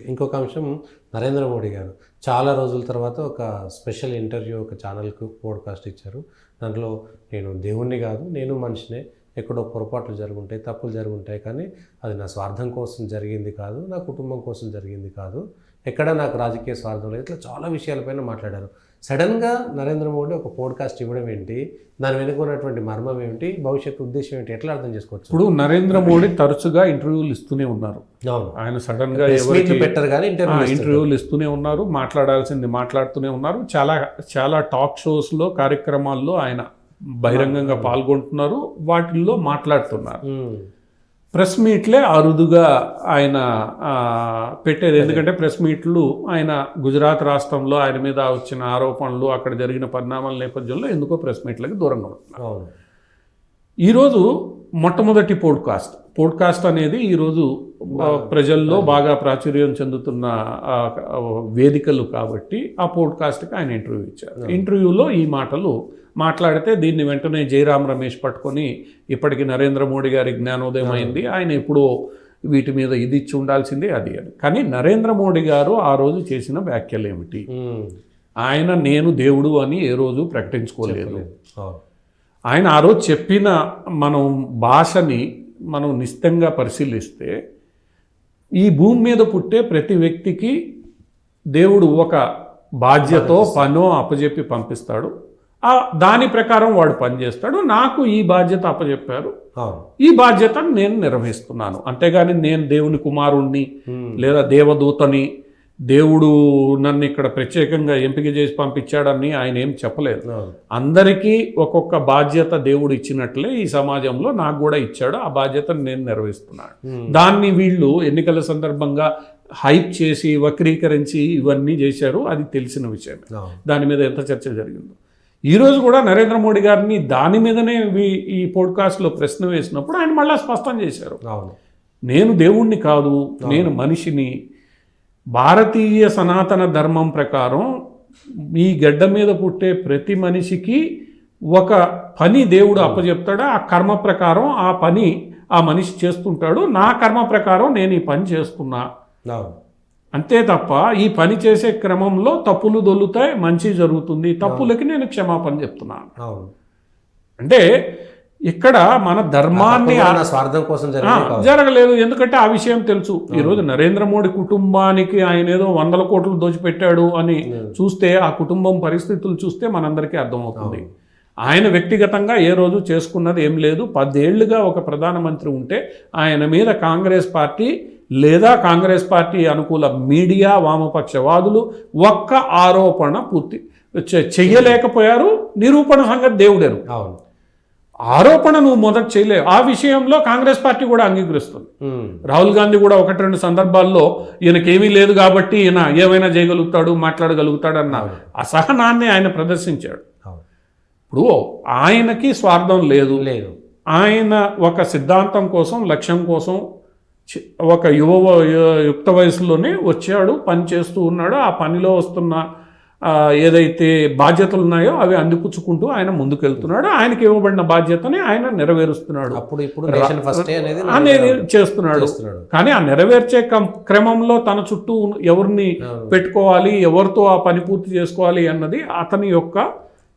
ఇంకొక అంశం, నరేంద్ర మోడీ గారు చాలా రోజుల తర్వాత ఒక స్పెషల్ ఇంటర్వ్యూ ఒక ఛానల్కు పోడ్కాస్ట్ ఇచ్చారు. దాంట్లో నేను దేవుణ్ణి కాదు, నేను మనిషినే, ఎక్కడో పొరపాట్లు జరుగుంటాయి, తప్పులు జరుగుంటాయి, కానీ అది నా స్వార్థం కోసం జరిగింది కాదు, నా కుటుంబం కోసం జరిగింది కాదు, ఎక్కడ నాకు రాజకీయ స్వార్థం లేదు, ఇట్లా చాలా విషయాలపైన మాట్లాడారు. సడన్గా నరేంద్ర మోడీ ఒక పోడ్కాస్ట్ ఇవ్వడం ఏంటి, దాని వెనుక ఉన్నటువంటి మర్మం ఏమిటి, భవిష్యత్తు ఉద్దేశం ఏంటి, ఎట్లా అర్థం చేసుకోవచ్చు? ఇప్పుడు నరేంద్ర మోడీ తరచుగా ఇంటర్వ్యూలు ఇస్తూనే ఉన్నారు. ఆయన సడన్గా పెట్టరు కానీ ఇంటర్వ్యూలు ఇస్తూనే ఉన్నారు, మాట్లాడాల్సింది మాట్లాడుతూనే ఉన్నారు. చాలా టాక్ షోస్లో కార్యక్రమాల్లో ఆయన బహిరంగంగా పాల్గొంటున్నారు, వాటిల్లో మాట్లాడుతున్నారు. ప్రెస్ మీట్లే అరుదుగా ఆయన పెట్టేది. ఎందుకంటే ప్రెస్ మీట్లు ఆయన గుజరాత్ రాష్ట్రంలో ఆయన మీద వచ్చిన ఆరోపణలు, అక్కడ జరిగిన పరిణామాల నేపథ్యంలో ఎందుకో ప్రెస్ మీట్లకి దూరంగా ఉంటున్నారు. ఈరోజు మొట్టమొదటి పోడ్కాస్ట్ అనేది ఈరోజు ప్రజల్లో బాగా ప్రాచుర్యం చెందుతున్న వేదికలు కాబట్టి ఆ పోడ్కాస్ట్కి ఆయన ఇంటర్వ్యూ ఇచ్చారు. ఇంటర్వ్యూలో ఈ మాటలు మాట్లాడితే దీన్ని వెంటనే జయరాం రమేష్ పట్టుకొని ఇప్పటికి నరేంద్ర మోడీ గారి జ్ఞానోదయం అయింది, ఆయన ఎప్పుడో వీటి మీద ఇది ఇచ్చి ఉండాల్సిందే అది అని. కానీ నరేంద్ర మోడీ గారు ఆ రోజు చేసిన వ్యాఖ్యలు ఏమిటి? ఆయన నేను దేవుడు అని ఏ రోజు ప్రకటించుకోలేదు. ఆయన ఆ రోజు చెప్పిన మనం భాషని మనం నిశ్చితంగా పరిశీలిస్తే, ఈ భూమి మీద పుట్టే ప్రతి వ్యక్తికి దేవుడు ఒక బాధ్యతో పనో అప్పజెప్పి పంపిస్తాడు, దాని ప్రకారం వాడు పనిచేస్తాడు. నాకు ఈ బాధ్యత అప్పచెప్పారు, ఈ బాధ్యతను నేను నిర్వహిస్తున్నాను. అంతేగాని నేను దేవుని కుమారుణ్ణి లేదా దేవదూతని, దేవుడు నన్ను ఇక్కడ ప్రత్యేకంగా ఎంపిక చేసి పంపించాడని ఆయన ఏం చెప్పలేదు. అందరికీ ఒక్కొక్క బాధ్యత దేవుడు ఇచ్చినట్లే ఈ సమాజంలో నాకు కూడా ఇచ్చాడు, ఆ బాధ్యతను నేను నిర్వహిస్తున్నాను. దాన్ని వీళ్ళు ఎన్నికల సందర్భంగా హైప్ చేసి వక్రీకరించి ఇవన్నీ చేశారు, అది తెలిసిన విషయమే. దాని మీద ఎంత చర్చ జరిగిందో. ఈరోజు కూడా నరేంద్ర మోడీ గారిని దాని మీదనే ఈ పోడ్కాస్ట్లో ప్రశ్న వేసినప్పుడు ఆయన మళ్ళీ స్పష్టం చేశారు, నేను దేవుణ్ణి కాదు, నేను మనిషిని. భారతీయ సనాతన ధర్మం ప్రకారం ఈ గడ్డ మీద పుట్టే ప్రతి మనిషికి ఒక పని దేవుడు అప్పచెప్తాడు, ఆ కర్మ ప్రకారం ఆ పని ఆ మనిషి చేస్తుంటాడు, నా కర్మ ప్రకారం నేను ఈ పని చేస్తున్నా. అంతే తప్ప ఈ పని చేసే క్రమంలో తప్పులు దొల్లుతాయి, మంచి జరుగుతుంది, తప్పులకి నేను క్షమాపణ చెప్తున్నాను. అంటే ఇక్కడ మన ధర్మాన్ని స్వార్థం కోసం జరగలేదు, ఎందుకంటే ఆ విషయం తెలుసు. ఈరోజు నరేంద్ర మోడీ కుటుంబానికి ఆయన ఏదో 100 కోట్లు దోచిపెట్టాడు అని చూస్తే, ఆ కుటుంబం పరిస్థితులు చూస్తే మనందరికీ అర్థమవుతుంది. ఆయన వ్యక్తిగతంగా ఏ రోజు చేసుకున్నది ఏం లేదు. 10 ఏళ్లుగా ఒక ప్రధానమంత్రి ఉంటే ఆయన మీద కాంగ్రెస్ పార్టీ లేదా కాంగ్రెస్ పార్టీ అనుకూల మీడియా, వామపక్షవాదులు ఒక్క ఆరోపణ పూర్తి చెయ్యలేకపోయారు. నిరూపణ సంగతి దేవుడేరు. ఆరోపణ నువ్వు మొదట చేయలేవు. ఆ విషయంలో కాంగ్రెస్ పార్టీ కూడా అంగీకరిస్తుంది. రాహుల్ గాంధీ కూడా 1-2 సందర్భాల్లో ఈయనకేమీ లేదు కాబట్టి ఈయన ఏమైనా చేయగలుగుతాడు, మాట్లాడగలుగుతాడు అన్న అసహనాన్ని ఆయన ప్రదర్శించాడు. ఇప్పుడు ఆయనకి స్వార్థం లేదు. ఆయన ఒక సిద్ధాంతం కోసం, లక్ష్యం కోసం ఒక యుక్త వయసులోనే వచ్చాడు, పని చేస్తూ ఉన్నాడు. ఆ పనిలో వస్తున్న ఏదైతే బాధ్యతలు ఉన్నాయో అవి అందిపుచ్చుకుంటూ ఆయన ముందుకెళ్తున్నాడు. ఆయనకి ఇవ్వబడిన బాధ్యతని ఆయన నెరవేరుస్తున్నాడు, అనేది చేస్తున్నాడు. కానీ ఆ నెరవేర్చే క్రమంలో తన చుట్టూ ఎవరిని పెట్టుకోవాలి, ఎవరితో ఆ పని పూర్తి చేసుకోవాలి అన్నది అతని యొక్క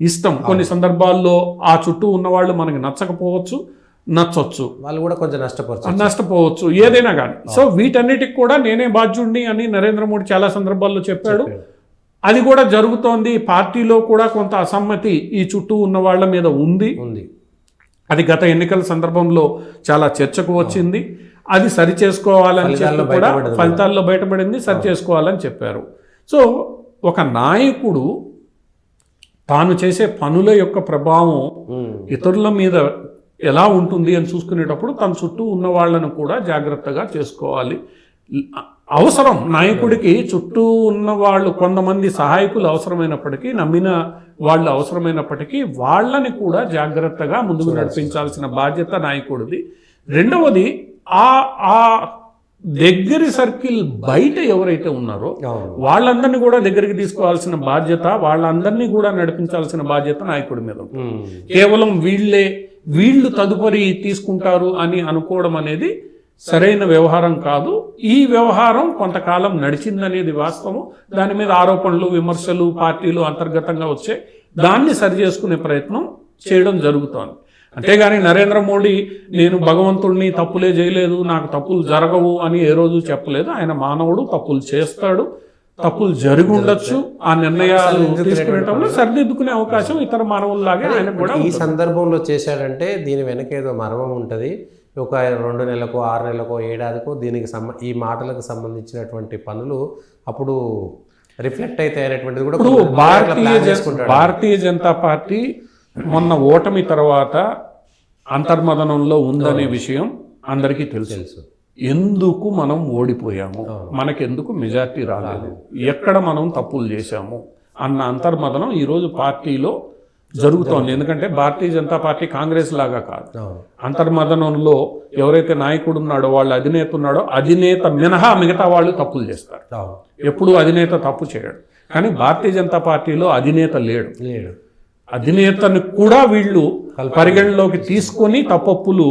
ఇష్టం. కొన్ని సందర్భాల్లో ఆ చుట్టూ ఉన్నవాళ్ళు మనకి నచ్చకపోవచ్చు, నచ్చొచ్చు, వాళ్ళు కూడా కొంచెం నష్టపోవచ్చు, ఏదైనా కానీ. సో వీటన్నిటికి కూడా నేనే బాధ్యుడిని అని నరేంద్ర మోడీ చాలా సందర్భాల్లో చెప్పాడు. అది కూడా జరుగుతోంది. పార్టీలో కూడా కొంత అసమ్మతి ఈ చుట్టూ ఉన్న వాళ్ళ మీద ఉంది. అది గత ఎన్నికల సందర్భంలో చాలా చర్చకు వచ్చింది. అది సరి చేసుకోవాలని చెప్పి కూడా ఫలితాల్లో బయటపడింది, సరి చేసుకోవాలని చెప్పారు. సో ఒక నాయకుడు తాను చేసే పనుల యొక్క ప్రభావం ఇతరుల మీద ఎలా ఉంటుంది అని చూసుకునేటప్పుడు తన చుట్టూ ఉన్న వాళ్ళను కూడా జాగ్రత్తగా చేసుకోవాలి. అవసరం నాయకుడికి చుట్టూ ఉన్న వాళ్ళు కొంతమంది సహాయకులు అవసరమైనప్పటికీ, నమ్మిన వాళ్ళు అవసరమైనప్పటికీ వాళ్ళని కూడా జాగ్రత్తగా ముందుకు నడిపించాల్సిన బాధ్యత నాయకుడిది. రెండవది ఆ దగ్గరి సర్కిల్ బయట ఎవరైతే ఉన్నారో వాళ్ళందరినీ కూడా దగ్గరికి తీసుకోవాల్సిన బాధ్యత, వాళ్ళందరినీ కూడా నడిపించాల్సిన బాధ్యత నాయకుడి మీద ఉంటుంది. కేవలం వీళ్ళు తదుపరి తీసుకుంటారు అని అనుకోవడం అనేది సరైన వ్యవహారం కాదు. ఈ వ్యవహారం కొంతకాలం నడిచిందనేది వాస్తవం. దాని మీద ఆరోపణలు, విమర్శలు పార్టీలు అంతర్గతంగా వచ్చే దాన్ని సరి చేసుకునే ప్రయత్నం చేయడం జరుగుతోంది. అంతేగాని నరేంద్ర మోడీ నేను భగవంతుడిని తప్పులే చేయలేదు, నాకు తప్పులు జరగవు అని ఏ రోజు చెప్పలేదు. ఆయన మానవుడు, తప్పులు చేస్తాడు, తప్పులు జరిగి ఉండొచ్చు. ఆ నిర్ణయాలు తీసుకునేటప్పుడు సరిదిద్దుకునే అవకాశం ఇతర మానవుల్లాగే ఆయన కూడా ఈ సందర్భంలో చేశాడంటే దీని వెనక ఏదో మర్మం ఉంటుంది. ఒక 2 నెలలకో 6 నెలలకో ఏడాదికో దీనికి ఈ మాటలకు సంబంధించినటువంటి పనులు అప్పుడు రిఫ్లెక్ట్ అయితే అనేటువంటిది కూడా ఇప్పుడు భారతీయ జనతా పార్టీ మొన్న ఓటమి తర్వాత అంతర్మదనంలో ఉందనే విషయం అందరికీ తెలుసు. ఎందుకు మనం ఓడిపోయాము, మనకెందుకు మెజార్టీ రాలేదు, ఎక్కడ మనం తప్పులు చేశాము అన్న అంతర్మదనం ఈరోజు పార్టీలో జరుగుతోంది. ఎందుకంటే భారతీయ జనతా పార్టీ కాంగ్రెస్ లాగా కాదు. అంతర్మదనంలో ఎవరైతే నాయకుడు ఉన్నాడో, వాళ్ళ అధినేత ఉన్నాడో, అధినేత మినహా మిగతా వాళ్ళు తప్పులు చేస్తారు. ఎప్పుడు అధినేత తప్పు చేయడు. కానీ భారతీయ జనతా పార్టీలో అధినేత లేడు. అధినేతను కూడా వీళ్ళు పరిగణలోకి తీసుకొని తప్పొప్పులు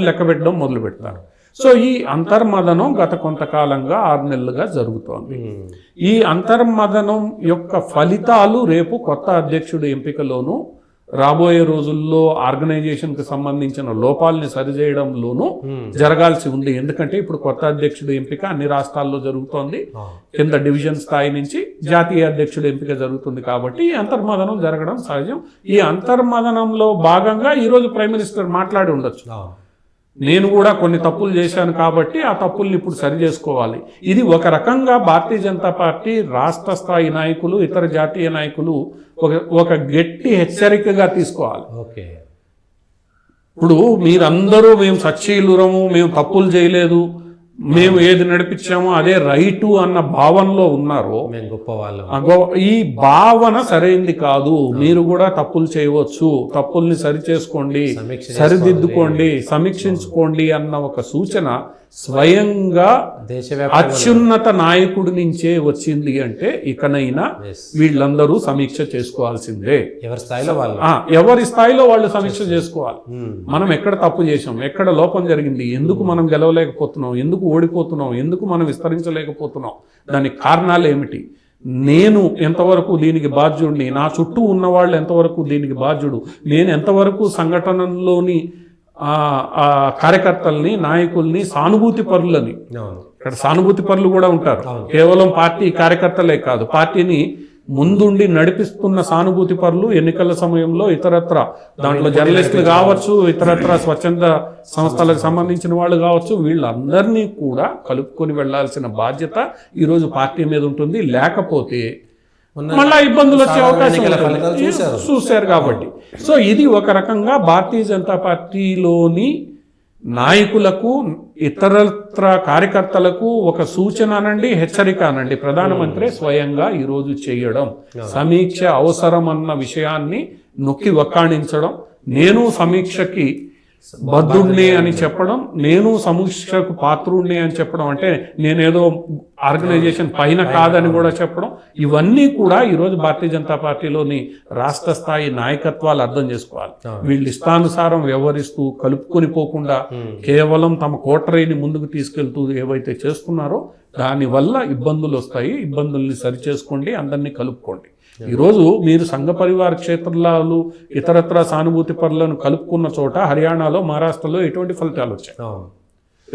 లెక్క పెట్టడం మొదలు పెడతారు. సో ఈ అంతర్మదనం గత కొంతకాలంగా 6 నెలలుగా జరుగుతోంది. ఈ అంతర్మదనం యొక్క ఫలితాలు రేపు కొత్త అధ్యక్షుడి ఎంపికలోనూ, రాబోయే రోజుల్లో ఆర్గనైజేషన్కి సంబంధించిన లోపాలని సరిచేయడంలోనూ జరగాల్సి ఉంది. ఎందుకంటే ఇప్పుడు కొత్త అధ్యక్షుడి ఎంపిక అన్ని రాష్ట్రాల్లో జరుగుతోంది. కింద డివిజన్ స్థాయి నుంచి జాతీయ అధ్యక్షుడి ఎంపిక జరుగుతుంది. కాబట్టి ఈ అంతర్మదనం జరగడం సహజం. ఈ అంతర్మదనంలో భాగంగా ఈరోజు ప్రైమ్ మినిస్టర్ మాట్లాడి ఉండొచ్చు, నేను కూడా కొన్ని తప్పులు చేశాను కాబట్టి ఆ తప్పుల్ని ఇప్పుడు సరి చేసుకోవాలి. ఇది ఒక రకంగా భారతీయ జనతా పార్టీ రాష్ట్ర స్థాయి నాయకులు, ఇతర జాతీయ నాయకులు ఒక గట్టి హెచ్చరికగా తీసుకోవాలి. ఇప్పుడు మీరందరూ మేము సచ్చీలురము, మేము తప్పులు చేయలేదు, మేము ఏది నడిపించామో అదే రైటు అన్న భావనలో ఉన్నారో, ఈ భావన సరైంది కాదు. మీరు కూడా తప్పులు చేయవచ్చు, తప్పుల్ని సరి చేసుకోండి, సరిదిద్దుకోండి, సమీక్షించుకోండి అన్న ఒక సూచన స్వయంగా అత్యున్నత నాయకుడి నుంచే వచ్చింది. అంటే ఇకనైనా వీళ్ళందరూ సమీక్ష చేసుకోవాల్సిందే. ఎవరి స్థాయిలో వాళ్ళు సమీక్ష చేసుకోవాలి. మనం ఎక్కడ తప్పు చేసాం, ఎక్కడ లోపం జరిగింది, ఎందుకు మనం గెలవలేకపోతున్నాం, ఎందుకు ఓడిపోతున్నాం, ఎందుకు మనం విస్తరించలేకపోతున్నాం, దానికి కారణాలు ఏమిటి, నేను ఎంతవరకు దీనికి బాధ్యుడిని, నా చుట్టూ ఉన్న వాళ్ళు ఎంతవరకు దీనికి బాధ్యుడు, నేను ఎంతవరకు సంఘటనలోని కార్యకర్తల్ని, నాయకుల్ని, సానుభూతి పరులని, ఇక్కడ సానుభూతి పరులు కూడా ఉంటారు, కేవలం పార్టీ కార్యకర్తలే కాదు, పార్టీని ముందుండి నడిపిస్తున్న సానుభూతి పరులు ఎన్నికల సమయంలో ఇతరత్ర, దాంట్లో జర్నలిస్టులు కావచ్చు, ఇతరత్ర స్వచ్ఛంద సంస్థలకు సంబంధించిన వాళ్ళు కావచ్చు, వీళ్ళందరినీ కూడా కలుపుకొని వెళ్లాల్సిన బాధ్యత ఈరోజు పార్టీ మీద ఉంటుంది. లేకపోతే మళ్ళా ఇబ్బందులు వచ్చే అవకాశం చూశారు. కాబట్టి సో ఇది ఒక రకంగా భారతీయ జనతా పార్టీలోని నాయకులకు, ఇతరత్ర కార్యకర్తలకు ఒక సూచన అనండి, హెచ్చరిక అనండి, ప్రధానమంత్రి స్వయంగా ఈరోజు చేయడం, సమీక్ష అవసరం అన్న విషయాన్ని నొక్కి వక్కాణించడం, నేను సమీక్షకి బద్ధుణ్ణి అని చెప్పడం, నేను సమీక్షకు పాత్రుణ్ణి అని చెప్పడం, అంటే నేనేదో ఆర్గనైజేషన్ పైన కాదని కూడా చెప్పడం, ఇవన్నీ కూడా ఈరోజు భారతీయ జనతా పార్టీలోని రాష్ట్ర స్థాయి నాయకత్వాలు అర్థం చేసుకోవాలి. వీళ్ళు ఇష్టానుసారం వ్యవహరిస్తూ కలుపుకొని పోకుండా కేవలం తమ కోటరీని ముందుకు తీసుకెళ్తూ ఏవైతే చేస్తున్నారో దానివల్ల ఇబ్బందులు వస్తాయి. ఇబ్బందుల్ని సరిచేసుకోండి, అందరినీ కలుపుకోండి. ఈరోజు మీరు సంఘ పరివార క్షేత్రాలు, ఇతరత్ర సానుభూతి పరులను కలుపుకున్న చోట హర్యానాలో, మహారాష్ట్రలో ఎటువంటి ఫలితాలు వచ్చాయి,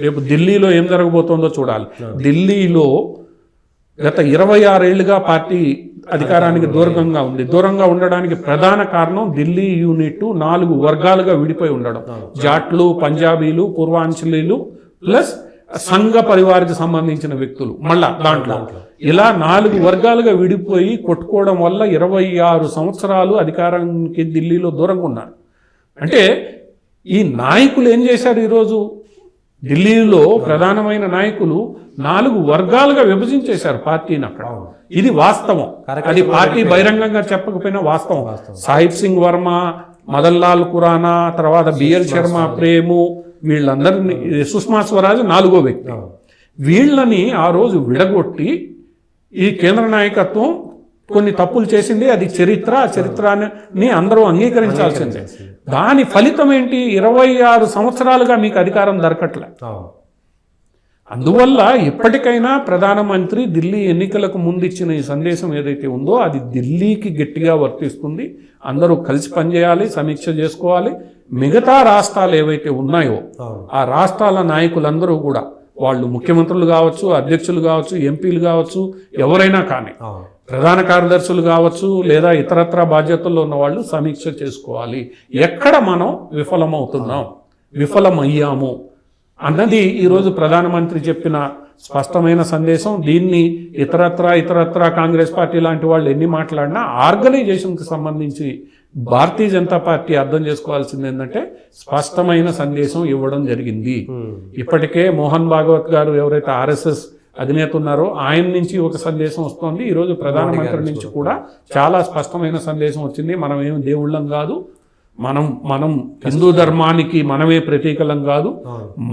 రేపు ఢిల్లీలో ఏం జరగబోతోందో చూడాలి. ఢిల్లీలో గత 26 ఏళ్లుగా పార్టీ అధికారానికి దూరంగా ఉంది. దూరంగా ఉండడానికి ప్రధాన కారణం ఢిల్లీ యూనిట్ 4 వర్గాలుగా విడిపోయి ఉండడం. జాట్లు, పంజాబీలు, పూర్వాంచలీలు ప్లస్ సంఘ పరివారికి సంబంధించిన వ్యక్తులు. మళ్ళా దాంట్లో ఇలా 4 వర్గాలుగా విడిపోయి కొట్టుకోవడం వల్ల 26 సంవత్సరాలు అధికారానికి ఢిల్లీలో దూరంగా ఉన్నారు. అంటే ఈ నాయకులు ఏం చేశారు, ఈరోజు ఢిల్లీలో ప్రధానమైన నాయకులు 4 వర్గాలుగా విభజించేశారు పార్టీని అక్కడ. ఇది వాస్తవం, అది పార్టీ బహిరంగంగా చెప్పకపోయినా వాస్తవం. సాహిబ్ సింగ్ వర్మ, మదన్ లాల్ ఖురానా, తర్వాత బిఎల్ శర్మ ప్రేము, వీళ్ళందరినీ, సుష్మా స్వరాజ్ 4వ వ్యక్తి, వీళ్ళని ఆ రోజు విడగొట్టి ఈ కేంద్ర నాయకత్వం కొన్ని తప్పులు చేసింది, అది చరిత్ర. ఆ చరిత్రని అందరూ అంగీకరించాల్సిందే. దాని ఫలితం ఏంటి? 26 సంవత్సరాలుగా మీకు అధికారం దొరకట్లే. అవును. అందువల్ల ఎప్పటికైనా ప్రధానమంత్రి ఢిల్లీ ఎన్నికలకు ముందు ఇచ్చిన ఈ సందేశం ఏదైతే ఉందో అది ఢిల్లీకి గట్టిగా వర్తిస్తుంది. అందరూ కలిసి పనిచేయాలి, సమీక్ష చేసుకోవాలి. మిగతా రాష్ట్రాలు ఏవైతే ఉన్నాయో ఆ రాష్ట్రాల నాయకులందరూ కూడా, వాళ్ళు ముఖ్యమంత్రులు కావచ్చు, అధ్యక్షులు కావచ్చు, ఎంపీలు కావచ్చు, ఎవరైనా కానీ, ప్రధాన కార్యదర్శులు కావచ్చు, లేదా ఇతరత్ర బాధ్యతల్లో ఉన్న వాళ్ళు సమీక్ష చేసుకోవాలి. ఎక్కడ మనం విఫలమయ్యాము అన్నది ఈరోజు ప్రధానమంత్రి చెప్పిన స్పష్టమైన సందేశం. దీన్ని ఇతరత్ర కాంగ్రెస్ పార్టీ లాంటి వాళ్ళు ఎన్ని మాట్లాడినా ఆర్గనైజేషన్కి సంబంధించి భారతీయ జనతా పార్టీ అర్థం చేసుకోవాల్సింది ఏంటంటే స్పష్టమైన సందేశం ఇవ్వడం జరిగింది. ఇప్పటికే మోహన్ భాగవత్ గారు ఎవరైతే RSS అధినేత ఉన్నారో ఆయన నుంచి ఒక సందేశం వస్తుంది. ఈరోజు ప్రధానమంత్రి నుంచి కూడా చాలా స్పష్టమైన సందేశం వచ్చింది. మనం ఏం దేవుళ్ళం కాదు, మనం హిందూ ధర్మానికి మనమే ప్రతీకలం కాదు.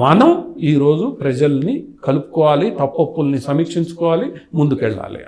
మనం ఈరోజు ప్రజల్ని కలుపుకోవాలి, తప్పొప్పుల్ని సమీక్షించుకోవాలి, ముందుకెళ్ళాలి.